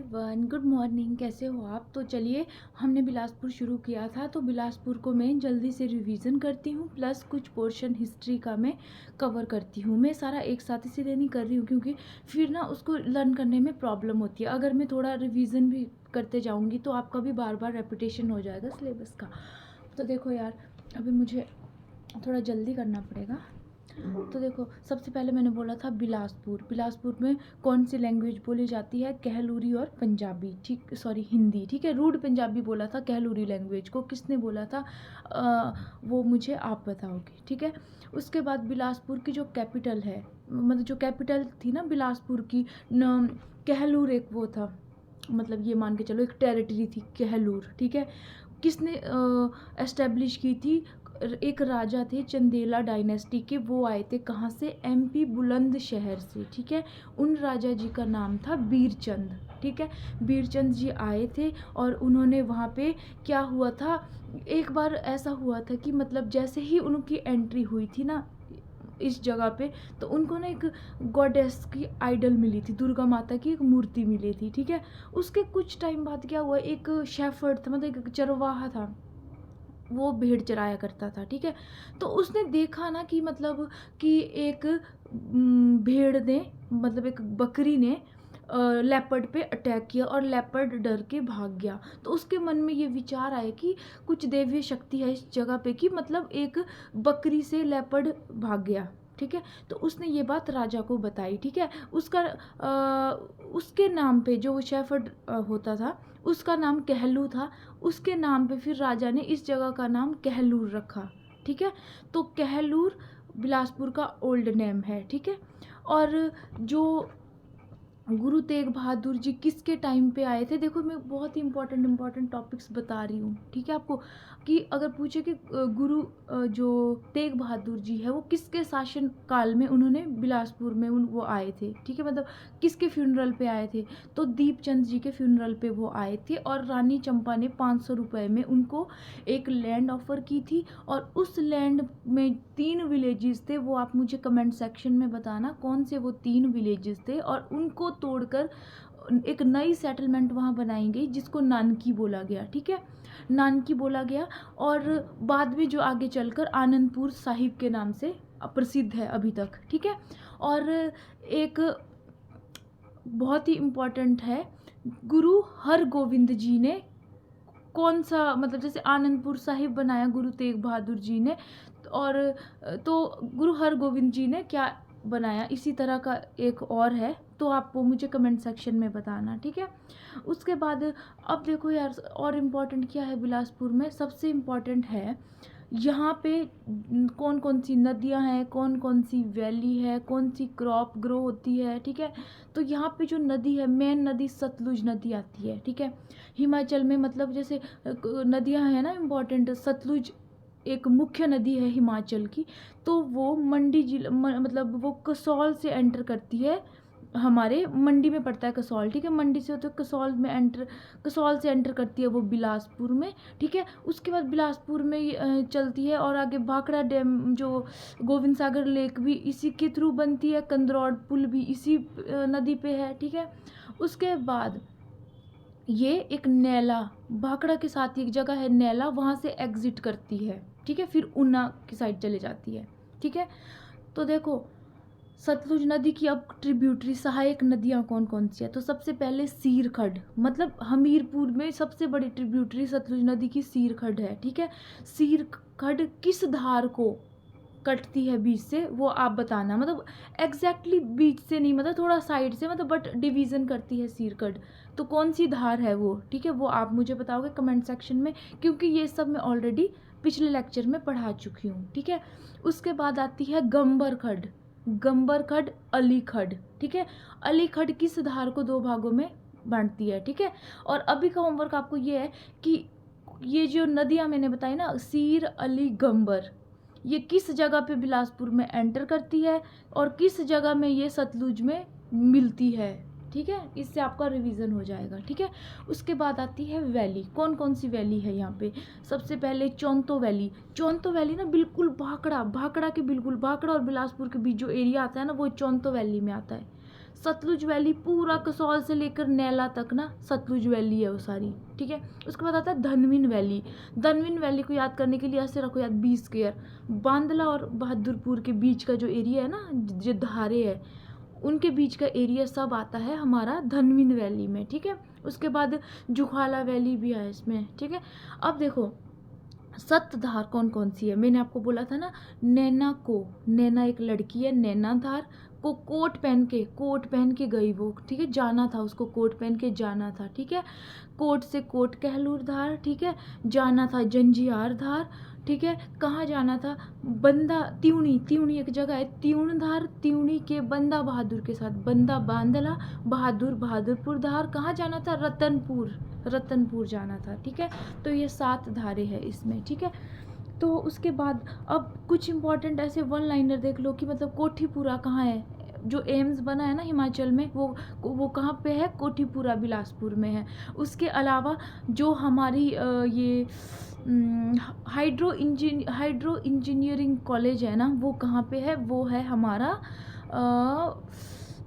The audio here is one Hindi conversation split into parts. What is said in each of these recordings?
Everyone, good morning. कैसे हो आप? तो चलिए, हमने बिलासपुर शुरू किया था तो बिलासपुर को मैं जल्दी से रिवीजन करती हूँ, प्लस कुछ पोर्शन हिस्ट्री का मैं कवर करती हूँ। मैं सारा एक साथ इसीलिए नहीं कर रही हूँ क्योंकि फिर ना उसको लर्न करने में प्रॉब्लम होती है। अगर मैं थोड़ा रिवीजन भी करते जाऊँगी तो आपका भी बार बार रेपिटेशन हो जाएगा सिलेबस का। तो देखो यार, अभी मुझे थोड़ा जल्दी करना पड़ेगा। तो देखो, सबसे पहले मैंने बोला था बिलासपुर। बिलासपुर में कौन सी लैंग्वेज बोली जाती है? कहलूरी और पंजाबी, ठीक, सॉरी हिंदी, ठीक है। रूड पंजाबी बोला था, कहलूरी लैंग्वेज को किसने बोला था? वो मुझे आप बताओगे, ठीक है। उसके बाद बिलासपुर की जो कैपिटल है, मतलब जो कैपिटल थी ना बिलासपुर की, कहलूर एक वो था, मतलब ये मान के चलो एक टेरिटरी थी कहलूर, ठीक है। किसने एस्टेब्लिश की थी? एक राजा थे चंदेला डायनेस्टी के, वो आए थे कहाँ से? एमपी बुलंदशहर से, ठीक है। उन राजा जी का नाम था बीरचंद, ठीक है। बीरचंद जी आए थे और उन्होंने वहाँ पे क्या हुआ था, एक बार ऐसा हुआ था कि मतलब जैसे ही उनकी एंट्री हुई थी ना इस जगह पे, तो उनको ना एक गॉडेस की आइडल मिली थी, दुर्गा माता की एक मूर्ति मिली थी, ठीक है। उसके कुछ टाइम बाद क्या हुआ, एक शेफर्ड था, मतलब एक चरवाहा था, वो भेड़ चराया करता था, ठीक है। तो उसने देखा ना कि मतलब कि एक भेड़ ने, मतलब एक बकरी ने लेपर्ड पे अटैक किया और लेपर्ड डर के भाग गया। तो उसके मन में ये विचार आया कि कुछ दैवीय शक्ति है इस जगह पे, कि मतलब एक बकरी से लेपर्ड भाग गया, ठीक है। तो उसने ये बात राजा को बताई, ठीक है। उसके नाम पे जो शेफर्ड होता था, उसका नाम कहलू था। उसके नाम पे फिर राजा ने इस जगह का नाम कहलूर रखा, ठीक है। तो कहलूर बिलासपुर का ओल्ड नेम है, ठीक है। और जो गुरु तेग बहादुर जी किसके टाइम पे आए थे? देखो, मैं बहुत ही इंपॉर्टेंट टॉपिक्स बता रही हूँ, ठीक है आपको। कि अगर पूछे कि गुरु जो तेग बहादुर जी है वो किसके शासन काल में उन्होंने बिलासपुर में वो आए थे, ठीक है। मतलब किसके फ्यूनरल पे आए थे? तो दीपचंद जी के फ्यूनरल पे वो आए थे और रानी चंपा ने 500 रुपये में उनको एक लैंड ऑफर की थी। और उस लैंड में 3 विलेजेस थे, वो आप मुझे कमेंट सेक्शन में बताना कौन से वो 3 विलेजेस थे। और उनको तोड़कर एक नई सेटलमेंट वहाँ बनाई गई जिसको नानकी बोला गया, ठीक है। नानकी बोला गया और बाद में जो आगे चलकर आनंदपुर साहिब के नाम से प्रसिद्ध है अभी तक, ठीक है। और एक बहुत ही इम्पोर्टेंट है, गुरु हरगोविंद जी ने कौन सा, मतलब जैसे आनंदपुर साहिब बनाया गुरु तेग बहादुर जी ने, और तो गुरु हरगोविंद जी ने क्या बनाया? इसी तरह का एक और है, तो आप वो मुझे कमेंट सेक्शन में बताना, ठीक है। उसके बाद अब देखो यार, और इम्पोर्टेंट क्या है बिलासपुर में? सबसे इम्पोर्टेंट है यहाँ पे कौन कौन सी नदियाँ हैं, कौन कौन सी वैली है, कौन सी क्रॉप ग्रो होती है, ठीक है। तो यहाँ पे जो नदी है, मेन नदी सतलुज नदी आती है, ठीक है। हिमाचल में, मतलब जैसे नदियाँ हैं ना इम्पोर्टेंट, सतलुज एक मुख्य नदी है हिमाचल की। तो वो मंडी जिला, मतलब वो कसौल से एंटर करती है, हमारे मंडी में पड़ता है कसौल, ठीक है। मंडी से तो कसौल से एंटर करती है वो बिलासपुर में, ठीक है। उसके बाद बिलासपुर में चलती है और आगे भाखड़ा डैम, जो गोविंद सागर लेक भी इसी के थ्रू बनती है, कंदरौड़ पुल भी इसी नदी पे है, ठीक है। उसके बाद ये एक नैला, भाखड़ा के साथ ही एक जगह है नैला, वहाँ से एग्जिट करती है, ठीक है। फिर ऊना की साइड चले जाती है, ठीक है। तो देखो, सतलुज नदी की अब ट्रिब्यूटरी सहायक नदियाँ कौन कौन सी है? तो सबसे पहले सीरखड्ड, मतलब हमीरपुर में सबसे बड़ी ट्रिब्यूटरी सतलुज नदी की सीरखड्ड है, ठीक है। सीरखड्ड किस धार को कटती है बीच से, वो आप बताना। मतलब एग्जैक्टली बीच से नहीं, मतलब थोड़ा साइड से, मतलब बट डिवीज़न करती है सीरखड्ड। तो कौन सी धार है वो, ठीक है, वो आप मुझे बताओगे कमेंट सेक्शन में, क्योंकि ये सब मैं ऑलरेडी पिछले लेक्चर में पढ़ा चुकी हूँ, ठीक है। उसके बाद आती है गंबरखड्ड, गंबरखड्ड अलीखड्ड, ठीक है। अलीखड्ड किस धार को 2 भागों में बांटती है, ठीक है। और अभी का होमवर्क आपको ये है कि ये जो नदियाँ मैंने बताई ना, सीर अली गंबर, ये किस जगह पे बिलासपुर में एंटर करती है और किस जगह में ये सतलुज में मिलती है, ठीक है। इससे आपका रिवीजन हो जाएगा, ठीक है। उसके बाद आती है वैली, कौन कौन सी वैली है यहाँ पे? सबसे पहले चौंतो वैली। चौंतो वैली ना बिल्कुल भाखड़ा के बिल्कुल भाखड़ा और बिलासपुर के बीच जो एरिया आता है ना, वो चौंतो वैली में आता है। सतलुज वैली पूरा कसौल से लेकर नैला तक ना सतलुज वैली है वो सारी, ठीक है। उसके बाद आता है धनविन वैली। धनविन वैली को याद करने के लिए ऐसे रखो याद 20 स्क्वायर। बांदला और बहादुरपुर के बीच का जो एरिया है ना, जो धारे है उनके बीच का एरिया सब आता है हमारा धनविन वैली में, ठीक है। उसके बाद जुखाला वैली भी है इसमें, ठीक है। अब देखो सतधार कौन कौन सी है, मैंने आपको बोला था ना, नैना एक लड़की है, नैनाधार को कोट पहन के गई वो, ठीक है, जाना था उसको, कोट पहन के जाना था, ठीक है। कोट से कोट कहलूर धार, ठीक है, जाना था जंजियार धार, ठीक है। कहाँ जाना था, बंदा त्यूणी एक जगह है, त्यूण धार, त्यूणी के बंदा बहादुर के साथ, बंदा बांदला, बहादुरपुर धार। कहाँ जाना था, रतनपुर जाना था, ठीक है। तो ये 7 धारे हैं इसमें, ठीक है। तो उसके बाद अब कुछ इंपॉर्टेंट ऐसे वन लाइनर देख लो कि मतलब कोठीपुरा कहाँ है, जो एम्स बना है ना हिमाचल में, वो कहाँ पे है, कोठीपुरा बिलासपुर में है। उसके अलावा जो हमारी ये हाइड्रो इंजीनियरिंग कॉलेज है ना, वो कहाँ पे है, वो है हमारा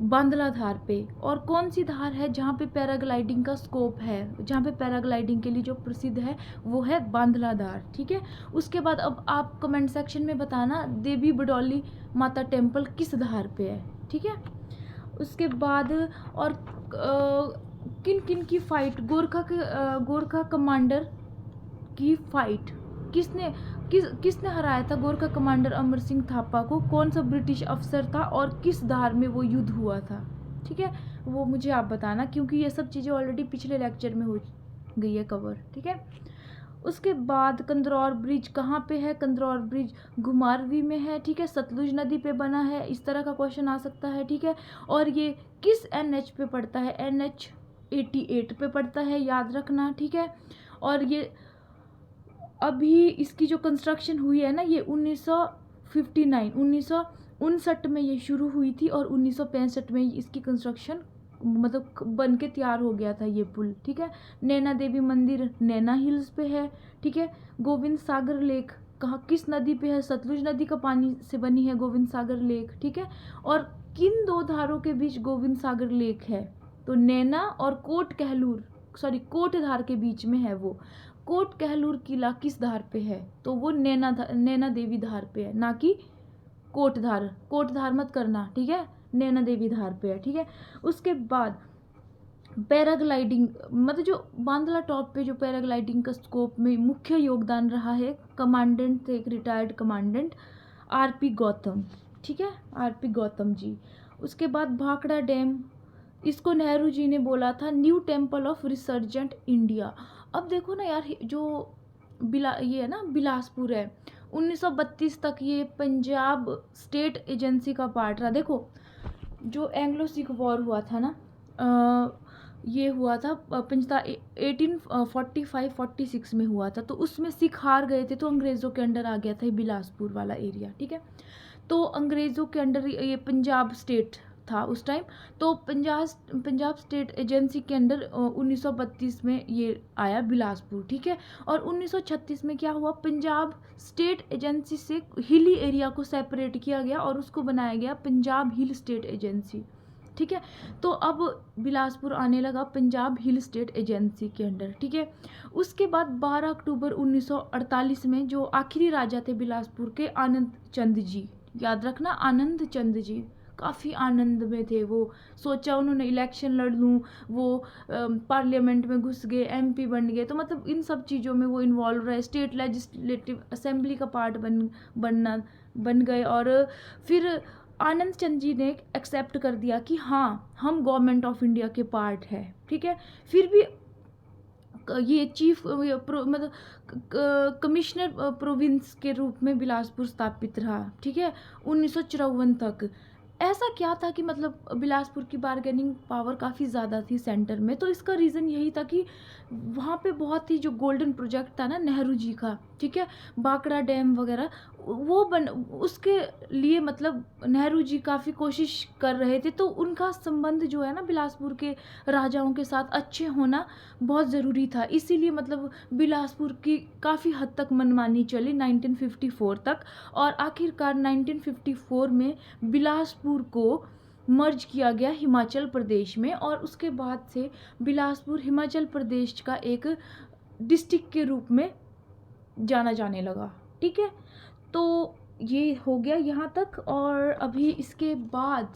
बांदला धार पे। और कौन सी धार है जहाँ पे पैराग्लाइडिंग का स्कोप है, जहाँ पे पैराग्लाइडिंग के लिए जो प्रसिद्ध है वो है बांदला धार, ठीक है। उसके बाद अब आप कमेंट सेक्शन में बताना देवी बडौली माता टेम्पल किस धार पे है, ठीक है। उसके बाद और किन किन की फाइट, गोरखा कमांडर की फाइट किसने हराया था गोरखा कमांडर अमर सिंह थापा को, कौन सा ब्रिटिश अफसर था और किस धार में वो युद्ध हुआ था, ठीक है। वो मुझे आप बताना, क्योंकि ये सब चीज़ें ऑलरेडी पिछले लेक्चर में हो गई है कवर, ठीक है। उसके बाद कंदरौर ब्रिज कहाँ पे है, कंदरौर ब्रिज घुमारवी में है, ठीक है, सतलुज नदी पे बना है, इस तरह का क्वेश्चन आ सकता है, ठीक है। और ये किस NH पे पड़ता है, NH 88 पे पड़ता है, याद रखना, ठीक है। और ये अभी इसकी जो कंस्ट्रक्शन हुई है ना, ये 1959 में ये शुरू हुई थी और 1965 में इसकी कंस्ट्रक्शन मतलब बन के तैयार हो गया था ये पुल, ठीक है। नैना देवी मंदिर नैना हिल्स पे है, ठीक है। गोविंद सागर लेक कहाँ किस नदी पे है, सतलुज नदी का पानी से बनी है गोविंद सागर लेक, ठीक है। और किन 2 धारों के बीच गोविंद सागर लेक है, तो नैना और कोट धार के बीच में है वो। कोट कहलूर किला किस धार पे है, तो वो नैना देवी धार पे है, ना कि कोट धार मत करना, ठीक है, नैना देवी धार पे है, ठीक है। उसके बाद पैराग्लाइडिंग, मतलब जो बांदला टॉप पे जो पैराग्लाइडिंग का स्कोप में मुख्य योगदान रहा है, कमांडेंट थे एक रिटायर्ड कमांडेंट RP गौतम, ठीक है, RP गौतम जी। उसके बाद भाखड़ा डैम, इसको नेहरू जी ने बोला था new temple of resurgent India. अब देखो ना यार, जो ये है ना बिलासपुर है, 1932 तक ये पंजाब स्टेट एजेंसी का पार्ट रहा। देखो जो एंग्लो सिख वॉर हुआ था ना, ये हुआ था 1845-46 में हुआ था, तो उसमें सिख हार गए थे, तो अंग्रेज़ों के अंडर आ गया था ये बिलासपुर वाला एरिया, ठीक है। तो अंग्रेज़ों के अंडर ये पंजाब स्टेट था उस टाइम, तो पंजाब स्टेट एजेंसी के अंडर 1932 में ये आया बिलासपुर, ठीक है। और 1936 में क्या हुआ, पंजाब स्टेट एजेंसी से हिली एरिया को सेपरेट किया गया और उसको बनाया गया पंजाब हिल स्टेट एजेंसी, ठीक है। तो अब बिलासपुर आने लगा पंजाब हिल स्टेट एजेंसी के अंडर, ठीक है। उसके बाद 12 अक्टूबर 1948 में जो आखिरी राजा थे बिलासपुर के, आनंद चंद जी, याद रखना आनंद चंद जी, काफ़ी आनंद में थे वो, सोचा उन्होंने इलेक्शन लड़ लूँ, वो पार्लियामेंट में घुस गए, MP बन गए, तो मतलब इन सब चीज़ों में वो इन्वॉल्व रहे, स्टेट लेजिस्लेटिव असेंबली का पार्ट बन गए। और फिर आनंद चंद जी ने एक्सेप्ट कर दिया कि हाँ हम गवर्नमेंट ऑफ इंडिया के पार्ट है, ठीक है। फिर भी ये चीफ मतलब कमिश्नर प्रोविंस के रूप में बिलासपुर स्थापित रहा, ठीक है, 1954 तक। ऐसा क्या था कि मतलब बिलासपुर की बार्गेनिंग पावर काफ़ी ज़्यादा थी सेंटर में, तो इसका रीज़न यही था कि वहाँ पे बहुत ही जो गोल्डन प्रोजेक्ट था ना नेहरू जी का, ठीक है, बाकड़ा डैम वगैरह, वो उसके लिए मतलब नेहरू जी काफ़ी कोशिश कर रहे थे, तो उनका संबंध जो है ना बिलासपुर के राजाओं के साथ अच्छे होना बहुत ज़रूरी था, इसीलिए मतलब बिलासपुर की काफ़ी हद तक मनमानी चली 1954 तक। और आखिरकार 1954 में बिलासपुर को मर्ज किया गया हिमाचल प्रदेश में, और उसके बाद से बिलासपुर हिमाचल प्रदेश का एक डिस्ट्रिक्ट के रूप में जाना जाने लगा। ठीक है, तो ये हो गया यहाँ तक। और अभी इसके बाद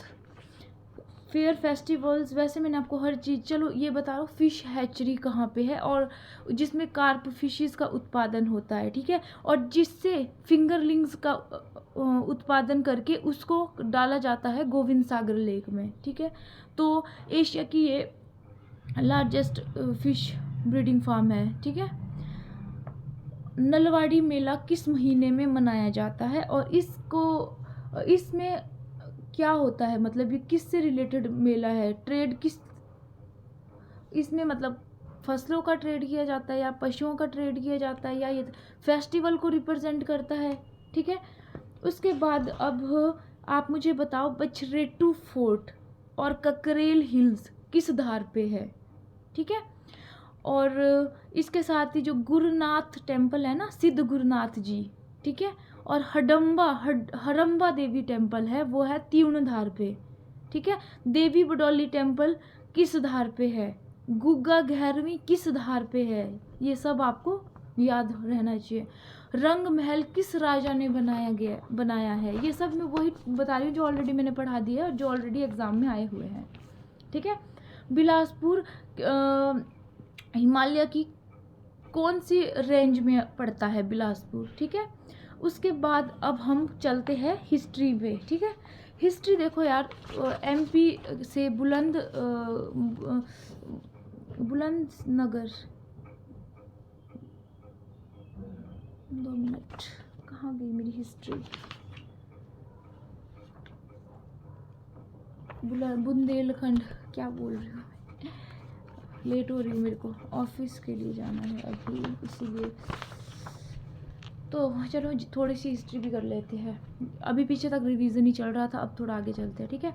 फेयर फेस्टिवल्स, वैसे मैंने आपको हर चीज़, चलो ये बता रहा हूँ फिश हैचरी कहाँ पे है, और जिसमें कार्प फिशेस का उत्पादन होता है। ठीक है, और जिससे फिंगरलिंग्स का उत्पादन करके उसको डाला जाता है गोविंद सागर लेक में। ठीक है, तो एशिया की ये लार्जेस्ट फिश ब्रीडिंग फार्म है। ठीक है, नलवाड़ी मेला किस महीने में मनाया जाता है, और इसमें क्या होता है, मतलब ये किस से रिलेटेड मेला है, ट्रेड किस, इसमें मतलब फसलों का ट्रेड किया जाता है या पशुओं का ट्रेड किया जाता है, या ये फेस्टिवल को रिप्रेजेंट करता है। ठीक है, उसके बाद अब आप मुझे बताओ बछरेटू फोर्ट और ककरेल हिल्स किस धार पे है। ठीक है, और इसके साथ ही जो गुरुनाथ टेम्पल है ना, सिद्ध गुरुनाथ जी, ठीक है, और हडम्बा देवी टेम्पल है, वो है तीर्णधार पे। ठीक है, देवी बडौली टेम्पल किस धार पे है, गुग्गा घैरवी किस धार पे है, ये सब आपको याद रहना चाहिए। रंग महल किस राजा ने बनाया है, ये सब मैं वही बता रही हूँ जो ऑलरेडी मैंने पढ़ा दिया है और जो ऑलरेडी एग्जाम में आए हुए हैं। ठीक है, बिलासपुर हिमालय की कौन सी रेंज में पड़ता है बिलासपुर। ठीक है, उसके बाद अब हम चलते हैं हिस्ट्री पे। ठीक है, हिस्ट्री देखो यार, एमपी से बुलंदनगर, 2 मिनट, कहाँ गई मेरी हिस्ट्री, बुंदेलखंड, क्या बोल रही हूँ, लेट हो रही हूँ, मेरे को ऑफिस के लिए जाना है अभी, इसीलिए। तो चलो थोड़ी सी हिस्ट्री भी कर लेते हैं, अभी पीछे तक रिवीजन ही चल रहा था, अब थोड़ा आगे चलते हैं। ठीक है,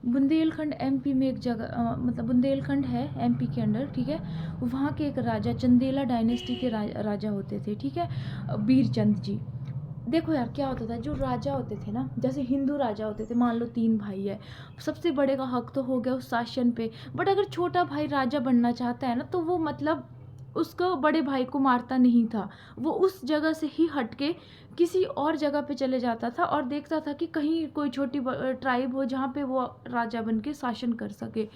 बुंदेलखंड एमपी में एक जगह, मतलब बुंदेलखंड है एमपी के अंडर। ठीक है, वहाँ के एक राजा, चंदेला डायनेस्टी के राजा होते थे। ठीक है, बीरचंद जी। देखो यार क्या होता था, जो राजा होते थे ना, जैसे हिंदू राजा होते थे, मान लो 3 भाई है, सबसे बड़े का हक तो हो गया उस शासन पे, बट अगर छोटा भाई राजा बनना चाहता है ना, तो वो मतलब उसको बड़े भाई को मारता नहीं था, वो उस जगह से ही हटके किसी और जगह पे चले जाता था और देखता था कि कहीं कोई छोटी ट्राइब हो जहाँ पे वो राजा बन के शासन कर सके।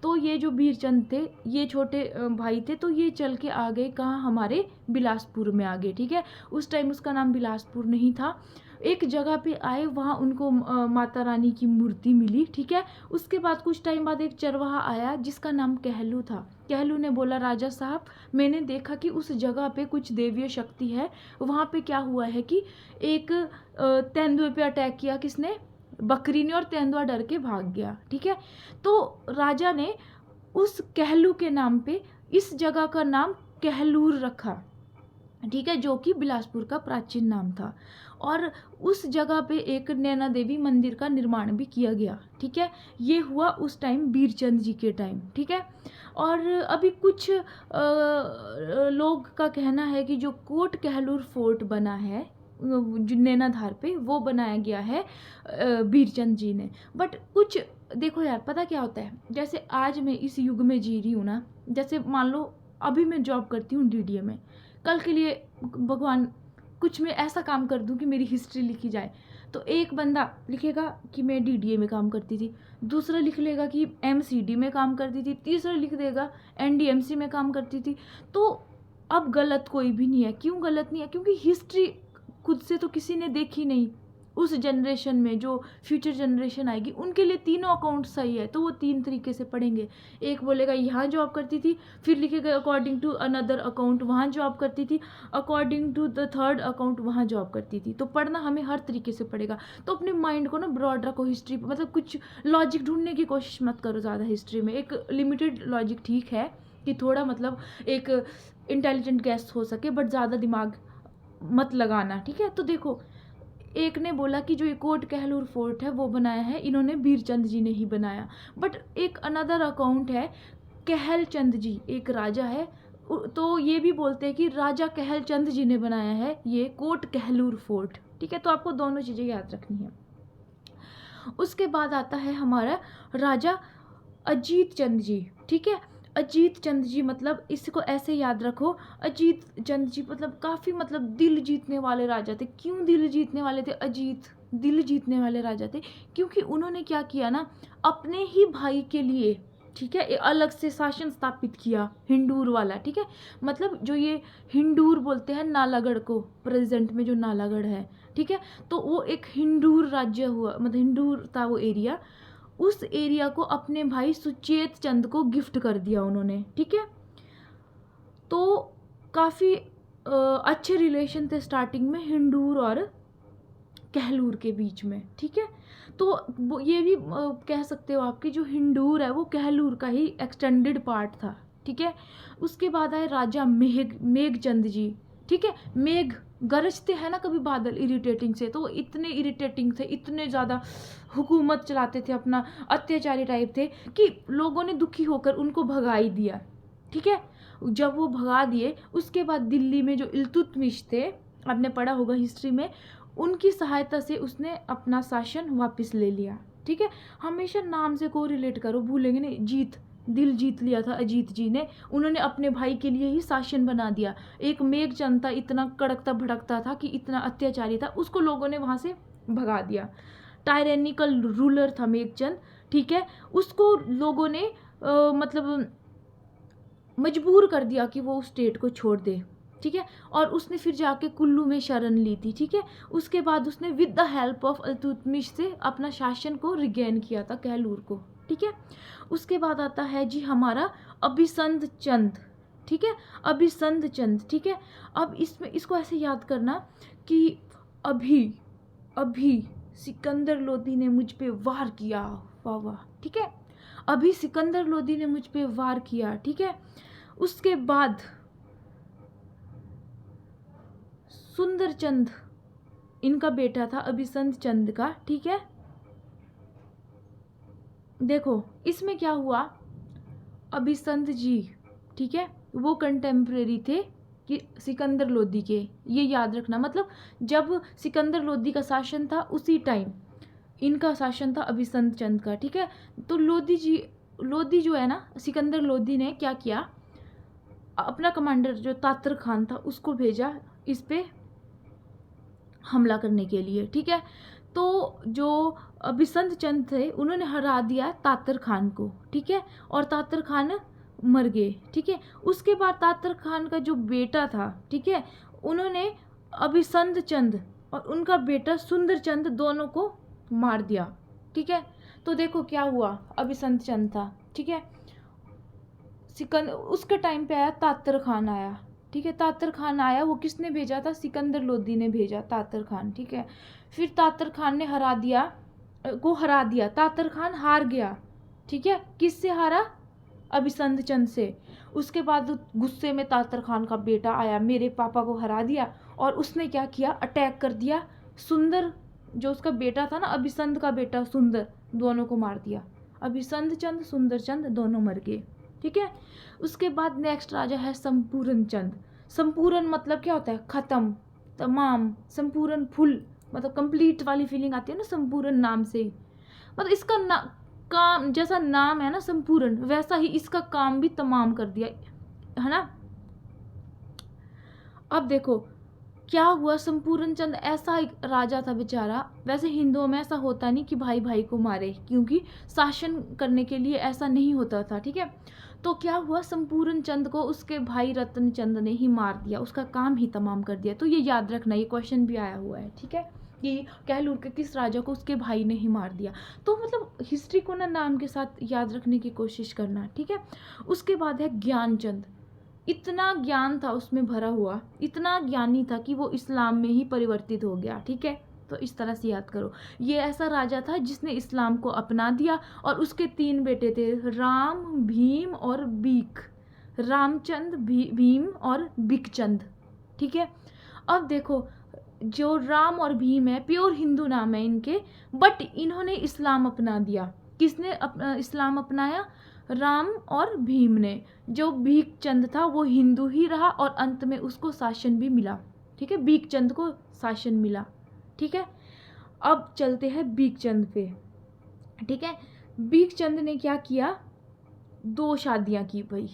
तो ये जो बीरचंद थे, ये छोटे भाई थे, तो ये चल के आ गए कहाँ, हमारे बिलासपुर में आ गए। ठीक है, उस टाइम उसका नाम बिलासपुर नहीं था, एक जगह पे आए, वहाँ उनको माता रानी की मूर्ति मिली। ठीक है, उसके बाद कुछ टाइम बाद एक चरवाहा आया जिसका नाम कहलू था। कहलू ने बोला, राजा साहब मैंने देखा कि उस जगह पे कुछ देवीय शक्ति है, वहाँ पे क्या हुआ है कि एक तेंदुए पे अटैक किया, किसने, बकरी ने, और तेंदुआ डर के भाग गया। ठीक है, तो राजा ने उस कहलू के नाम पे इस जगह का नाम कहलूर रखा। ठीक है, जो कि बिलासपुर का प्राचीन नाम था, और उस जगह पे एक नैना देवी मंदिर का निर्माण भी किया गया। ठीक है, ये हुआ उस टाइम बीरचंद जी के टाइम। ठीक है, और अभी कुछ लोग का कहना है कि जो कोट कहलूर फोर्ट बना है जो नैनाधार पे, वो बनाया गया है बीरचंद जी ने। बट कुछ देखो यार, पता क्या होता है, जैसे आज मैं इस युग में जी रही हूँ ना, जैसे मान लो अभी मैं जॉब करती हूँ डीडीए में, कल के लिए भगवान कुछ मैं ऐसा काम कर दूं कि मेरी हिस्ट्री लिखी जाए, तो एक बंदा लिखेगा कि मैं डीडीए में काम करती थी, दूसरा लिख लेगा कि एमसीडी में काम करती थी, तीसरा लिख देगा एनडीएमसी में काम करती थी। तो अब गलत कोई भी नहीं है। क्यों गलत नहीं है? क्योंकि हिस्ट्री खुद से तो किसी ने देखी नहीं। उस जनरेशन में जो फ्यूचर जनरेशन आएगी उनके लिए तीनों अकाउंट सही है, तो वो 3 तरीके से पढ़ेंगे। एक बोलेगा यहाँ जॉब करती थी, फिर लिखेगा अकॉर्डिंग टू अनदर अकाउंट वहाँ जॉब करती थी, according to the third account वहाँ जॉब करती थी। तो पढ़ना हमें हर तरीके से पड़ेगा। तो अपने माइंड को ना ब्रॉड रखो हिस्ट्री, मतलब कुछ लॉजिक ढूंढने की कोशिश मत करो ज़्यादा हिस्ट्री में। एक लिमिटेड लॉजिक ठीक है कि थोड़ा मतलब एक इंटेलिजेंट गैस हो सके, बट ज़्यादा दिमाग मत लगाना। ठीक है, तो देखो एक ने बोला कि जो ये कोट कहलूर फोर्ट है वो बनाया है इन्होंने, बीरचंद जी ने ही बनाया। बट एक अनदर अकाउंट है कहलचंद जी, एक राजा है, तो ये भी बोलते हैं कि राजा कहलचंद जी ने बनाया है ये कोट कहलूर फोर्ट। ठीक है, तो आपको दोनों चीज़ें याद रखनी है। उसके बाद आता है हमारा राजा अजीत चंद जी, ठीक है। अजीत चंद जी मतलब इसको ऐसे याद रखो, अजीत चंद जी मतलब काफ़ी मतलब दिल जीतने वाले राजा थे। क्यों दिल जीतने वाले थे? अजीत दिल जीतने वाले राजा थे क्योंकि उन्होंने क्या किया ना, अपने ही भाई के लिए, ठीक है, एक अलग से शासन स्थापित किया, हिंदूर वाला, ठीक है। मतलब जो ये हिंदूर बोलते हैं नालागढ़ को, प्रेजेंट में जो नालागढ़ है, ठीक है, तो वो एक हिंदूर राज्य हुआ, मतलब हिंदूर था वो एरिया। उस एरिया को अपने भाई सुचेत चंद को गिफ्ट कर दिया उन्होंने, ठीक है। तो काफ़ी अच्छे रिलेशन थे स्टार्टिंग में हिंदूर और कहलूर के बीच में, ठीक है। तो ये भी कह सकते हो आपकी जो हिंदूर है वो कहलूर का ही एक्सटेंडेड पार्ट था, ठीक है। उसके बाद आए राजा मेघचंद जी, ठीक है। मेघ गरजते हैं ना कभी बादल इरिटेटिंग से, तो वो इतने इरिटेटिंग थे, इतने ज़्यादा हुकूमत चलाते थे, अपना अत्याचारी टाइप थे कि लोगों ने दुखी होकर उनको भगा ही दिया, ठीक है। जब वो भगा दिए उसके बाद दिल्ली में जो इल्तुतमिश थे, आपने पढ़ा होगा हिस्ट्री में, उनकी सहायता से उसने अपना शासन वापस ले लिया, ठीक है। हमेशा नाम से को रिलेट करो, भूलेंगे नहीं। जीत, दिल जीत लिया था अजीत जी ने, उन्होंने अपने भाई के लिए ही शासन बना दिया। एक मेघचंद था, इतना कड़कता भड़कता था कि इतना अत्याचारी था, उसको लोगों ने वहाँ से भगा दिया। टायरेनिकल रूलर था मेघचंद, ठीक है। उसको लोगों ने मतलब मजबूर कर दिया कि वो उस स्टेट को छोड़ दे, ठीक है। और उसने फिर जाके कुल्लू में शरण ली थी, ठीक है। उसके बाद उसने with the help of Iltutmish से अपना शासन को रिगेन किया था कहलूर को, ठीक है। उसके बाद आता है जी हमारा अभिसंध चंद, ठीक है, अभिसंध चंद, ठीक है। अब इसमें इसको ऐसे याद करना कि अभी अभी सिकंदर लोदी ने मुझ पे वार किया, वाह वाह, ठीक है। अभी सिकंदर लोदी ने मुझ पे वार किया, ठीक है। उसके बाद सुंदर चंद इनका बेटा था अभिसंध चंद का, ठीक है। देखो इसमें क्या हुआ, अभिसंध जी, ठीक है, वो कंटेम्प्रेरी थे कि सिकंदर लोदी के, ये याद रखना। मतलब जब सिकंदर लोदी का शासन था उसी टाइम इनका शासन था अभिसंध चंद का, ठीक है। तो लोदी जो है ना, सिकंदर लोदी ने क्या किया, अपना कमांडर जो तातर खान था उसको भेजा इस पे हमला करने के लिए, ठीक है। तो जो अभिसंध चंद थे उन्होंने हरा दिया तातर खान को, ठीक है, और तातर खान मर गए, ठीक है। उसके बाद तातर खान का जो बेटा था, ठीक है, उन्होंने अभिसंध चंद और उनका बेटा सुंदर चंद दोनों को मार दिया, ठीक है। तो देखो क्या हुआ, अभिसंध चंद था, ठीक है, उसके टाइम पे आया तातर खान आया, ठीक है। तातर खान आया, वो किसने भेजा था, सिकंदर लोदी ने भेजा तातर खान, ठीक है। फिर तातर खान ने हरा दिया, तातर खान हार गया, ठीक है। किससे हारा, अभिसंध चंद से। उसके बाद गुस्से में तातर खान का बेटा आया, मेरे पापा को हरा दिया, और उसने क्या किया, अटैक कर दिया, सुंदर जो उसका बेटा था ना, अभिसंध का बेटा सुंदर, दोनों को मार दिया। अभिसंध चंद सुंदर चंद दोनों मर गए, ठीक है। उसके बाद नेक्स्ट राजा है संपूर्ण चंद। संपूर्ण मतलब क्या होता है, खत्म, तमाम, संपूर्ण फुल, मतलब कंप्लीट वाली फीलिंग आती है ना संपूर्ण नाम से ही। मतलब इसका काम जैसा नाम है ना संपूर्ण, वैसा ही इसका काम भी तमाम कर दिया है ना। अब देखो क्या हुआ, संपूर्ण चंद ऐसा एक राजा था बेचारा। वैसे हिंदुओं में ऐसा होता नहीं कि भाई भाई को मारे, क्योंकि शासन करने के लिए ऐसा नहीं होता था, ठीक है। तो क्या हुआ, संपूर्ण चंद को उसके भाई रतन चंद ने ही मार दिया, उसका काम ही तमाम कर दिया। तो ये याद रखना, ये क्वेश्चन भी आया हुआ है, ठीक है, कि कहलूर के किस राजा को उसके भाई ने ही मार दिया। तो मतलब हिस्ट्री को ना नाम के साथ याद रखने की कोशिश करना, ठीक है। उसके बाद है ज्ञानचंद। इतना ज्ञान था उसमें भरा हुआ, इतना ज्ञानी था कि वो इस्लाम में ही परिवर्तित हो गया, ठीक है। तो इस तरह से याद करो, ये ऐसा राजा था जिसने इस्लाम को अपना दिया, और उसके 3 बेटे थे, राम, भीम और बीक, रामचंद, भीम और बिकचंद, ठीक है। अब देखो जो राम और भीम है प्योर हिंदू नाम है इनके, बट इन्होंने इस्लाम अपना दिया। किसने इस्लाम अपनाया, राम और भीम ने। जो भीकचंद था वो हिंदू ही रहा, और अंत में उसको शासन भी मिला, ठीक है, भीकचंद को शासन मिला, ठीक है। अब चलते हैं भीकचंद पे। ठीक है। भीखचंद ने क्या किया, 2 शादियां की भाई।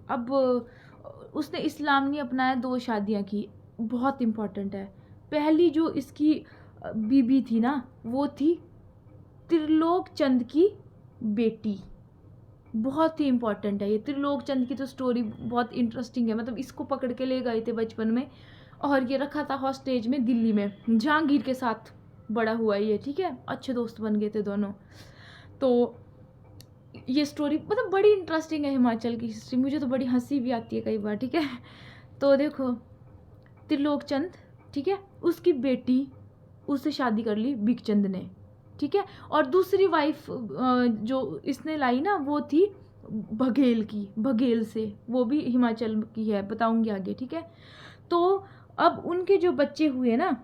अब उसने इस्लाम नहीं अपनाया, 2 शादियां की, बहुत इम्पोर्टेंट है। पहली जो इसकी बीबी थी ना, वो थी त्रिलोक चंद की बेटी। बहुत ही इम्पोर्टेंट है ये त्रिलोक चंद की, तो स्टोरी बहुत इंटरेस्टिंग है। मतलब इसको पकड़ के ले गए थे बचपन में और ये रखा था हॉस्टेज में दिल्ली में, जहांगीर के साथ बड़ा हुआ ये, ठीक है। अच्छे दोस्त बन गए थे दोनों। तो ये स्टोरी मतलब बड़ी इंटरेस्टिंग है, हिमाचल की हिस्ट्री। मुझे तो बड़ी हंसी भी आती है कई बार, ठीक है। तो देखो त्रिलोक चंद, ठीक है, उसकी बेटी, उससे शादी कर ली भीखचंद ने, ठीक है। और दूसरी वाइफ जो इसने लाई ना, वो थी बघेल की, बघेल से, वो भी हिमाचल की है, बताऊंगी आगे, ठीक है। तो अब उनके जो बच्चे हुए ना,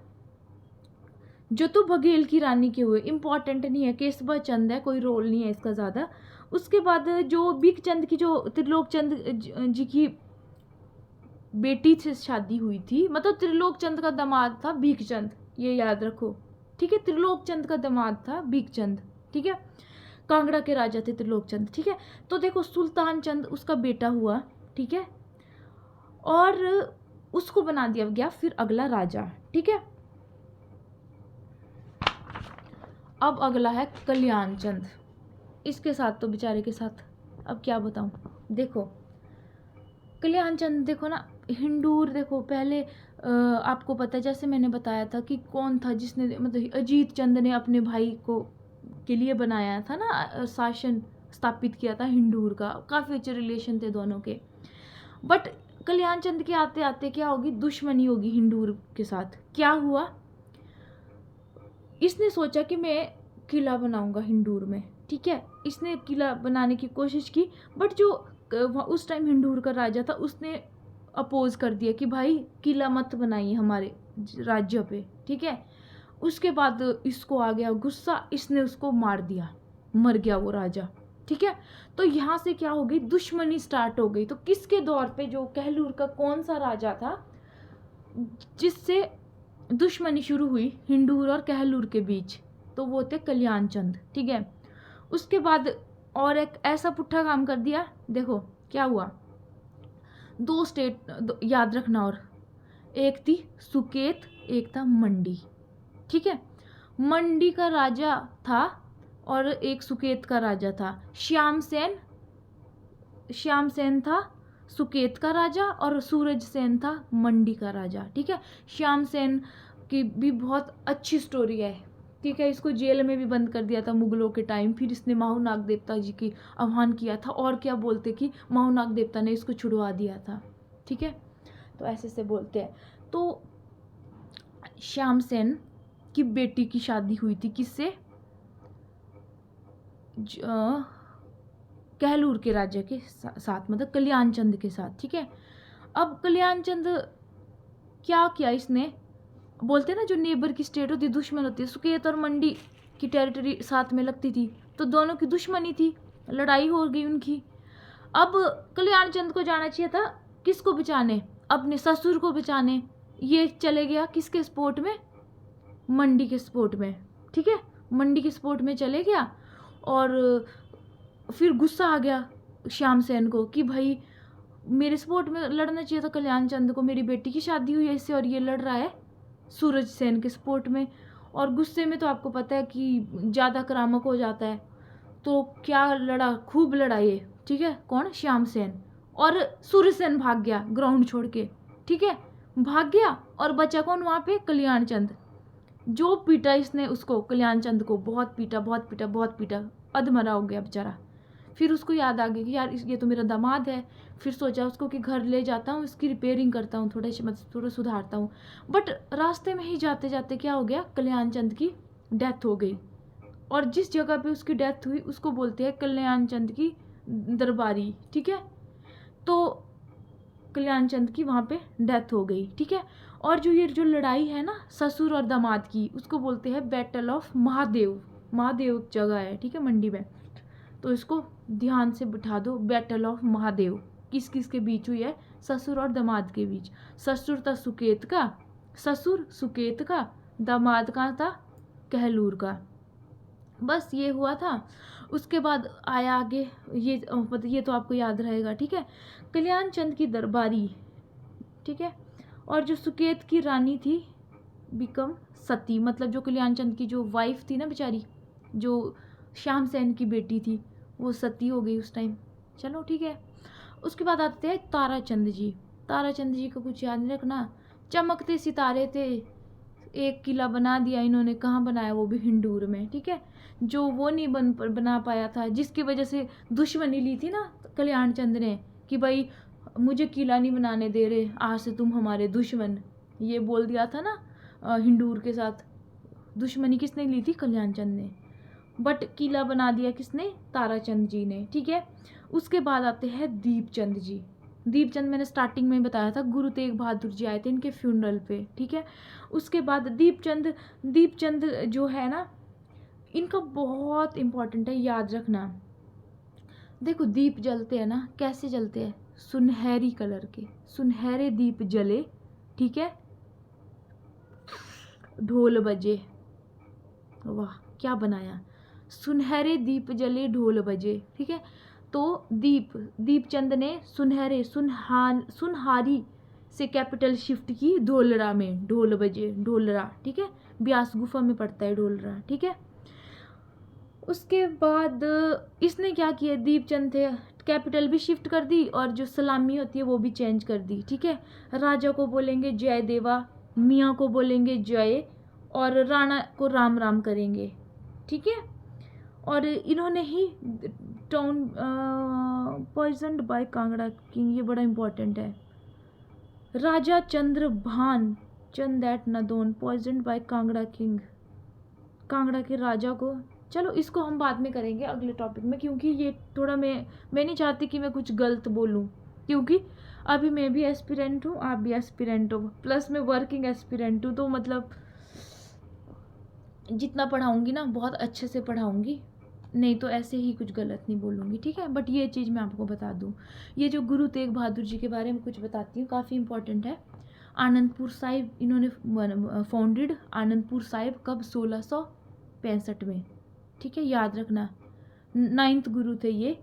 जो तो बघेल की रानी के हुए, इम्पॉर्टेंट नहीं है, केशवा चंद है, कोई रोल नहीं है इसका ज़्यादा। उसके बाद जो भीखचंद की, जो त्रिलोक चंद जी की बेटी से शादी हुई थी, मतलब त्रिलोक चंद का दामाद था भीखचंद, ये याद रखो, ठीक है। त्रिलोक चंद का दामाद था भीखचंद, ठीक है। कांगड़ा के राजा थे त्रिलोक चंद, ठीक है। तो देखो सुल्तान चंद उसका बेटा हुआ, ठीक है, और उसको बना दिया गया फिर अगला राजा, ठीक है। अब अगला है कल्याण चंद। इसके साथ तो बेचारे के साथ अब क्या बताऊं। देखो कल्याण चंद, देखो ना, हिंदूर, देखो पहले आपको पता है, जैसे मैंने बताया था कि कौन था जिसने, मतलब अजीत चंद ने अपने भाई को के लिए बनाया था ना, शासन स्थापित किया था हिंदूर का। काफ़ी अच्छे रिलेशन थे दोनों के। बट कल्याण चंद के आते आते क्या होगी, दुश्मनी होगी हिंदूर के साथ। क्या हुआ, इसने सोचा कि मैं किला बनाऊंगा हिंदूर में, ठीक है। इसने किला बनाने की कोशिश की, बट जो उस टाइम हिंदूर का राजा था, उसने अपोज कर दिया कि भाई किला मत बनाइए हमारे राज्य पे, ठीक है। उसके बाद इसको आ गया गुस्सा, इसने उसको मार दिया, मर गया वो राजा, ठीक है। तो यहाँ से क्या हो गई, दुश्मनी स्टार्ट हो गई। तो किसके दौर पे, जो कहलूर का कौन सा राजा था जिससे दुश्मनी शुरू हुई हिंदूर और कहलूर के बीच, तो वो थे कल्याण चंद, ठीक है। उसके बाद और एक ऐसा पुट्ठा काम कर दिया, देखो क्या हुआ, 2 स्टेट याद रखना, और एक थी सुकेत, एक था मंडी, ठीक है। मंडी का राजा था और एक सुकेत का राजा था। श्याम सेन था सुकेत का राजा और सूरज सेन था मंडी का राजा, ठीक है। श्याम सेन की भी बहुत अच्छी स्टोरी है, ठीक है। इसको जेल में भी बंद कर दिया था मुगलों के टाइम, फिर इसने माहू देवता जी की आह्वान किया था, और क्या बोलते कि माहू देवता ने इसको छुड़वा दिया था, ठीक है। तो ऐसे से बोलते हैं। तो श्याम सेन की बेटी की शादी हुई थी किससे, कहलूर के राजा के साथ, मतलब कल्याण चंद के साथ, ठीक है। अब कल्याण चंद क्या किया इसने, बोलते ना जो नेबर की स्टेट होती है, दुश्मन होती है, सुकेत और मंडी की टेरिटरी साथ में लगती थी, तो दोनों की दुश्मनी थी, लड़ाई हो गई उनकी। अब कल्याण चंद को जाना चाहिए था किसको बचाने, अपने ससुर को बचाने। ये चले गया किसके सपोर्ट में, मंडी के सपोर्ट में, ठीक है। मंडी के सपोर्ट में चले गया, और फिर गुस्सा आ गया श्याम सेन को कि भाई मेरे सपोर्ट में लड़ना चाहिए था कल्याण चंद को, मेरी बेटी की शादी हुई है इससे और ये लड़ रहा है सूरज सेन के सपोर्ट में। और गुस्से में तो आपको पता है कि ज़्यादा करामक हो जाता है, तो क्या लड़ा, खूब लड़ा ये, ठीक है। कौन, श्याम सेन। और सूरज सेन भाग गया ग्राउंड छोड़ के, ठीक है, भाग गया, और बचा कौन वहाँ पे, कल्याण चंद। जो पीटा इसने उसको, कल्याण चंद को बहुत पीटा, बहुत पीटा, बहुत पीटा, अधमरा हो गया बेचारा। फिर उसको याद आ गया कि यार ये तो मेरा दामाद है। फिर सोचा उसको कि घर ले जाता हूँ, इसकी रिपेयरिंग करता हूँ, थोड़ा सुधारता हूँ। बट रास्ते में ही जाते जाते क्या हो गया, कल्याण चंद की डेथ हो गई। और जिस जगह पे उसकी डेथ हुई उसको बोलते हैं कल्याण चंद की दरबारी, ठीक है। तो कल्याण चंद की वहाँ पे डेथ हो गई, ठीक है। और जो लड़ाई है ना ससुर और दामाद की, उसको बोलते हैं बैटल ऑफ महादेव। महादेव जगह है, ठीक है, मंडी में। तो इसको ध्यान से बिठा दो, बैटल ऑफ महादेव किस किस के बीच हुई है, ससुर और दामाद के बीच। ससुर था सुकेत का, दामाद का था कहलूर का। बस ये हुआ था। उसके बाद आया आगे, ये तो आपको याद रहेगा, ठीक है। कल्याण चंद की दरबारी, ठीक है। और जो सुकेत की रानी थी बिकम सती, मतलब जो कल्याण चंद की जो वाइफ थी ना बेचारी, जो श्याम सेन की बेटी थी, वो सती हो गई उस टाइम। चलो ठीक है। उसके बाद आते हैं ताराचंद जी। ताराचंद जी को कुछ याद नहीं रखना, चमकते सितारे थे, एक किला बना दिया इन्होंने। कहाँ बनाया? वो भी हिंडूर में, ठीक है। जो वो नहीं बना पाया था, जिसकी वजह से दुश्मनी ली थी ना कल्याण चंद ने, कि भाई मुझे किला नहीं बनाने दे रहे, आज से तुम हमारे दुश्मन, ये बोल दिया था ना। हिंडूर के साथ दुश्मनी किसने ली थी? कल्याण चंद ने। बट किला बना दिया किसने? ताराचंद जी ने, ठीक है। उसके बाद आते हैं दीपचंद जी। दीपचंद मैंने स्टार्टिंग में बताया था, गुरु तेग बहादुर जी आए थे इनके फ्यूनरल पे, ठीक है। उसके बाद दीपचंद जो है ना, इनका बहुत इम्पोर्टेंट है, याद रखना। देखो दीप जलते हैं ना, कैसे जलते हैं? सुनहरी कलर के सुनहरे दीप जले, ठीक है। ढोल बजे, वाह क्या बनाया, सुनहरे दीप जले ढोल बजे, ठीक है। तो दीपचंद ने सुनहारी से कैपिटल शिफ्ट की ढोलरा में, ढोल बजे, ढोलरा, ठीक है। ब्यास गुफा में पड़ता है ढोलरा, ठीक है। उसके बाद इसने क्या किया, दीपचंद थे, कैपिटल भी शिफ्ट कर दी और जो सलामी होती है वो भी चेंज कर दी, ठीक है। राजा को बोलेंगे जय देवा, मियाँ को बोलेंगे जय, और राणा को राम राम करेंगे, ठीक है। और इन्होंने ही town poisoned by Kangra king, ये बड़ा इंपॉर्टेंट है। राजा Chandrabhan Chand that Nadaun poisoned by Kangra king, Kangra के राजा को। चलो इसको हम बाद में करेंगे अगले टॉपिक में, क्योंकि ये थोड़ा मैं नहीं चाहती कि मैं कुछ गलत बोलूँ, क्योंकि अभी मैं भी एस्पिरेंट हूँ, आप भी एस्पिरेंट हो, प्लस मैं वर्किंग एस्पिरेंट हूँ, तो मतलब जितना पढ़ाऊँगी ना बहुत अच्छे से पढ़ाऊँगी, नहीं तो ऐसे ही कुछ गलत नहीं बोलूँगी, ठीक है। बट ये चीज़ मैं आपको बता दूँ, ये जो गुरु तेग बहादुर जी के बारे में कुछ बताती हूँ, काफ़ी इंपॉर्टेंट है। आनंदपुर साहिब इन्होंने फाउंडेड, आनंदपुर साहिब कब? 1665 में, ठीक है, याद रखना। 9th गुरु थे ये।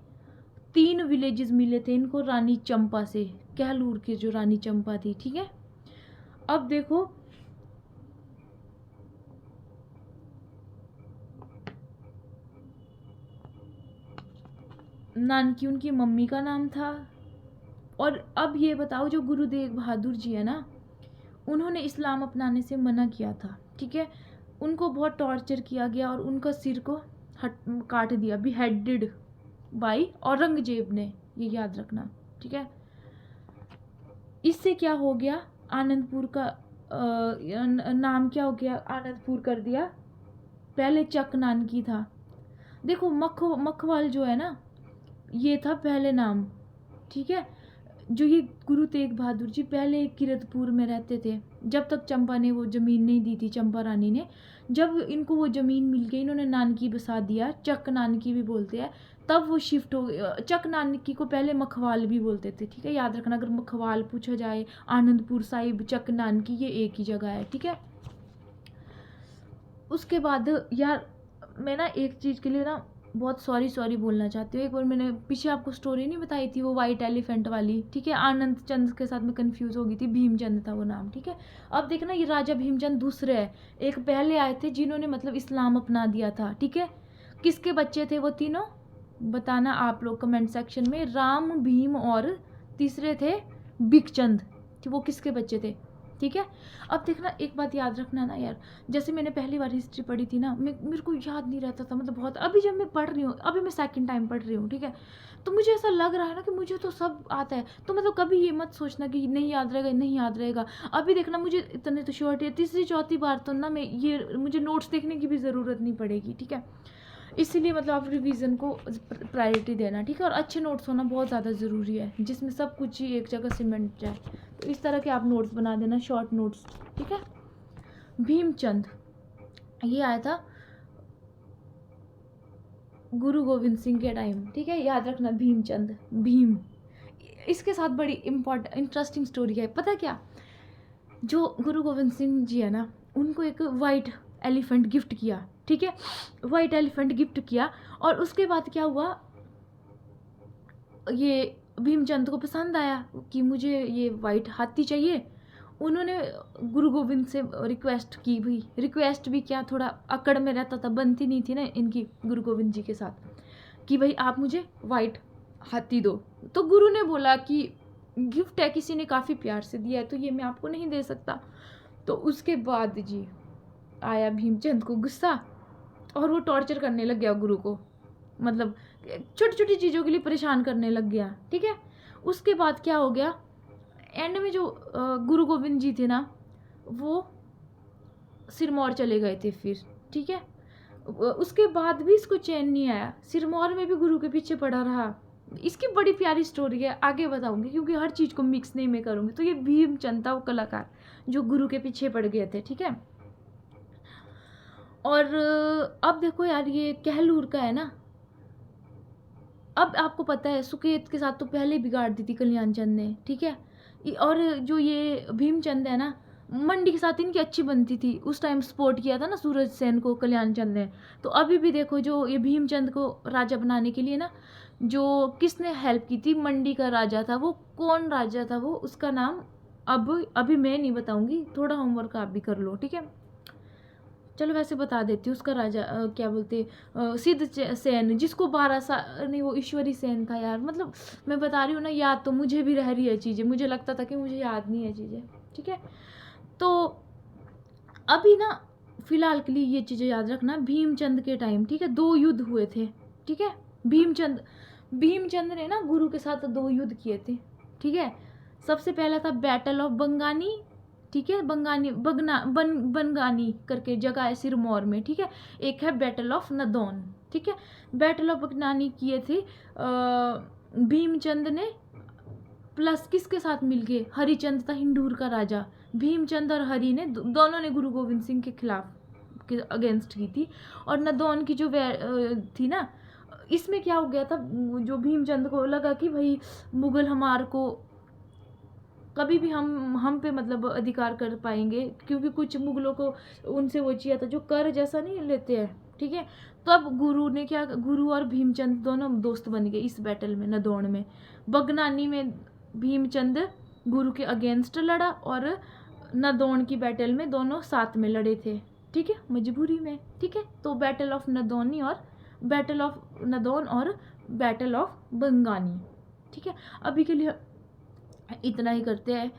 3 विलेजेस मिले थे इनको रानी चंपा से, कहलूर की जो रानी चंपा थी, ठीक है। अब देखो नानकी उनकी मम्मी का नाम था। और अब ये बताओ, जो गुरु तेग बहादुर जी है ना, उन्होंने इस्लाम अपनाने से मना किया था, ठीक है। उनको बहुत टॉर्चर किया गया और उनका सिर को काट दिया, बिहेडेड बाय औरंगजेब ने, ये याद रखना, ठीक है। इससे क्या हो गया, आनंदपुर का नाम क्या हो गया, आनंदपुर कर दिया। पहले चक नानकी था। देखो मखवाल जो है ना, ये था पहले नाम, ठीक है। जो ये गुरु तेग बहादुर जी पहले किरतपुर में रहते थे, जब तक चंपा ने वो ज़मीन नहीं दी थी, चंपा रानी ने। जब इनको वो ज़मीन मिल गई, इन्होंने नानकी बसा दिया, चक नानकी भी बोलते हैं, तब वो शिफ्ट हो गए। चक नानकी को पहले मखवाल भी बोलते थे, ठीक है, याद रखना। अगर मखवाल पूछा जाए, आनंदपुर साहिब, चक नानकी, ये एक ही जगह है, ठीक है। उसके बाद यार मैं ना एक चीज़ के लिए ना बहुत सॉरी बोलना चाहती हूँ। एक बार मैंने पीछे आपको स्टोरी नहीं बताई थी, वो वाइट एलिफेंट वाली, ठीक है। आनंद चंद के साथ में कंफ्यूज हो गई थी, भीमचंद था वो नाम, ठीक है। अब देखना, ये राजा भीमचंद दूसरे है, एक पहले आए थे जिन्होंने मतलब इस्लाम अपना दिया था, ठीक है। किसके बच्चे थे वो तीनों? बताना आप लोग कमेंट सेक्शन में। राम, भीम और तीसरे थे बिकचंद, वो किसके बच्चे थे, ठीक है। अब देखना एक बात याद रखना ना यार, जैसे मैंने पहली बार हिस्ट्री पढ़ी थी ना, मेरे को याद नहीं रहता था, मतलब बहुत। अभी जब मैं पढ़ रही हूँ, अभी मैं सेकंड टाइम पढ़ रही हूँ, ठीक है, तो मुझे ऐसा लग रहा है ना कि मुझे तो सब आता है। तो मतलब कभी ये मत सोचना कि नहीं याद रहेगा, नहीं याद रहेगा। अभी देखना मुझे इतने तो श्योरिटी है, तीसरी चौथी बार तो ना मैं ये मुझे नोट्स देखने की भी ज़रूरत नहीं पड़ेगी, ठीक है। इसीलिए मतलब आप रिवीजन को प्रायोरिटी देना, ठीक है। और अच्छे नोट्स होना बहुत ज़्यादा ज़रूरी है, जिसमें सब कुछ ही एक जगह सीमेंट जाए। तो इस तरह के आप नोट्स बना देना, शॉर्ट नोट्स, ठीक है। भीमचंद ये आया था गुरु गोविंद सिंह के टाइम, ठीक है, याद रखना। भीमचंद, भीम, इसके साथ बड़ी इंटरेस्टिंग स्टोरी है। पता क्या, जो गुरु गोविंद सिंह जी है ना, उनको एक वाइट एलिफेंट गिफ्ट किया, ठीक है, वाइट एलिफेंट गिफ्ट किया। और उसके बाद क्या हुआ, ये भीमचंद को पसंद आया कि मुझे ये वाइट हाथी चाहिए। उन्होंने गुरु गोविंद से रिक्वेस्ट की, भाई रिक्वेस्ट भी क्या, थोड़ा अकड़ में रहता था, बनती नहीं थी ना इनकी गुरु गोविंद जी के साथ, कि भाई आप मुझे वाइट हाथी दो। तो गुरु ने बोला कि गिफ्ट है, किसी ने काफ़ी प्यार से दिया है, तो ये मैं आपको नहीं दे सकता। तो उसके बाद जी आया भीमचंद को गुस्सा, और वो टॉर्चर करने लग गया गुरु को, मतलब छोटी छोटी चीज़ों के लिए परेशान करने लग गया। ठीक है, उसके बाद क्या हो गया, एंड में जो गुरु गोविंद जी थे ना, वो सिरमौर चले गए थे फिर। ठीक है, उसके बाद भी इसको चैन नहीं आया, सिरमौर में भी गुरु के पीछे पड़ा रहा। इसकी बड़ी प्यारी स्टोरी है, आगे बताऊंगी, क्योंकि हर चीज़ को मिक्स नहीं मैं करूंगी। तो ये भीमचंद था वो कलाकार जो गुरु के पीछे पड़ गए थे। ठीक है, और अब देखो यार, ये कहलूर का है ना, अब आपको पता है सुकेत के साथ तो पहले बिगाड़ दी थी कल्याण चंद ने। ठीक है, और जो ये भीमचंद है ना, मंडी के साथ इनकी अच्छी बनती थी, उस टाइम सपोर्ट किया था ना सूरज सेन को कल्याण चंद ने। तो अभी भी देखो, जो ये भीमचंद को राजा बनाने के लिए ना, जो किसने हेल्प की थी, मंडी का राजा था। वो कौन राजा था, वो उसका नाम अभी मैं नहीं बताऊंगी, थोड़ा होमवर्क आप भी कर लो। ठीक है, चलो वैसे बता देती हूँ। उसका राजा क्या बोलते, सिद्ध सेन, जिसको 12 साल नहीं, वो ईश्वरी सेन था यार। मतलब मैं बता रही हूँ ना, याद तो मुझे भी रह रही है चीज़ें, मुझे लगता था कि मुझे याद नहीं है चीज़ें। ठीक है, तो अभी ना फिलहाल के लिए ये चीज़ें याद रखना, भीमचंद के टाइम, ठीक है, 2 युद्ध हुए थे। ठीक है, भीमचंद ने ना गुरु के साथ 2 युद्ध किए थे। ठीक है, सबसे पहला था बैटल ऑफ बंगानी। ठीक है, बनगानी करके जगह है सिरमौर में। ठीक है, एक है बैटल ऑफ नदौन। ठीक है, बैटल ऑफ बंगानी किए थे भीमचंद ने, प्लस किसके साथ मिलके, हरिचंद था हिंदूर का राजा। भीमचंद और हरि ने दोनों ने गुरु गोविंद सिंह के खिलाफ के अगेंस्ट की थी। और नदौन की जो थी ना, इसमें क्या हो गया था, जो भीमचंद को लगा कि भाई मुगल हमार को कभी भी हम पे मतलब अधिकार कर पाएंगे, क्योंकि कुछ मुगलों को उनसे वो चाहिए था, जो कर जैसा नहीं लेते हैं। ठीक है, तो अब गुरु ने क्या, गुरु और भीमचंद दोनों दोस्त बन गए इस बैटल में, नदौन में। बगनानी में भीमचंद गुरु के अगेंस्ट लड़ा, और नदौन की बैटल में दोनों साथ में लड़े थे। ठीक है, मजबूरी में। ठीक है, तो बैटल ऑफ नदौनी और बैटल ऑफ नदौन और बैटल ऑफ बंगानी। ठीक है, अभी के लिए इतना ही करते हैं।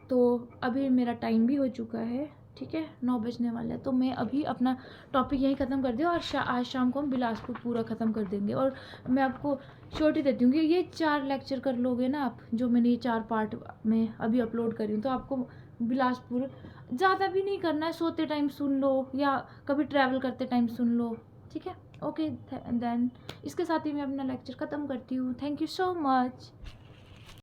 तो अभी मेरा टाइम भी हो चुका है। ठीक है, 9 बजने वाला है, तो मैं अभी अपना टॉपिक यहीं ख़त्म कर दूँ, और आज शाम को हम बिलासपुर पूरा ख़त्म कर देंगे। और मैं आपको छोटी देती हूँ कि ये 4 लेक्चर कर लोगे ना आप, जो मैंने ये 4 पार्ट में अभी अपलोड करी हूँ, तो आपको बिलासपुर ज़्यादा भी नहीं करना है, सोते टाइम सुन लो या कभी ट्रैवल करते टाइम सुन लो। ठीक है, ओके, देन इसके साथ ही मैं अपना लेक्चर ख़त्म करती हूँ। Thank you so much.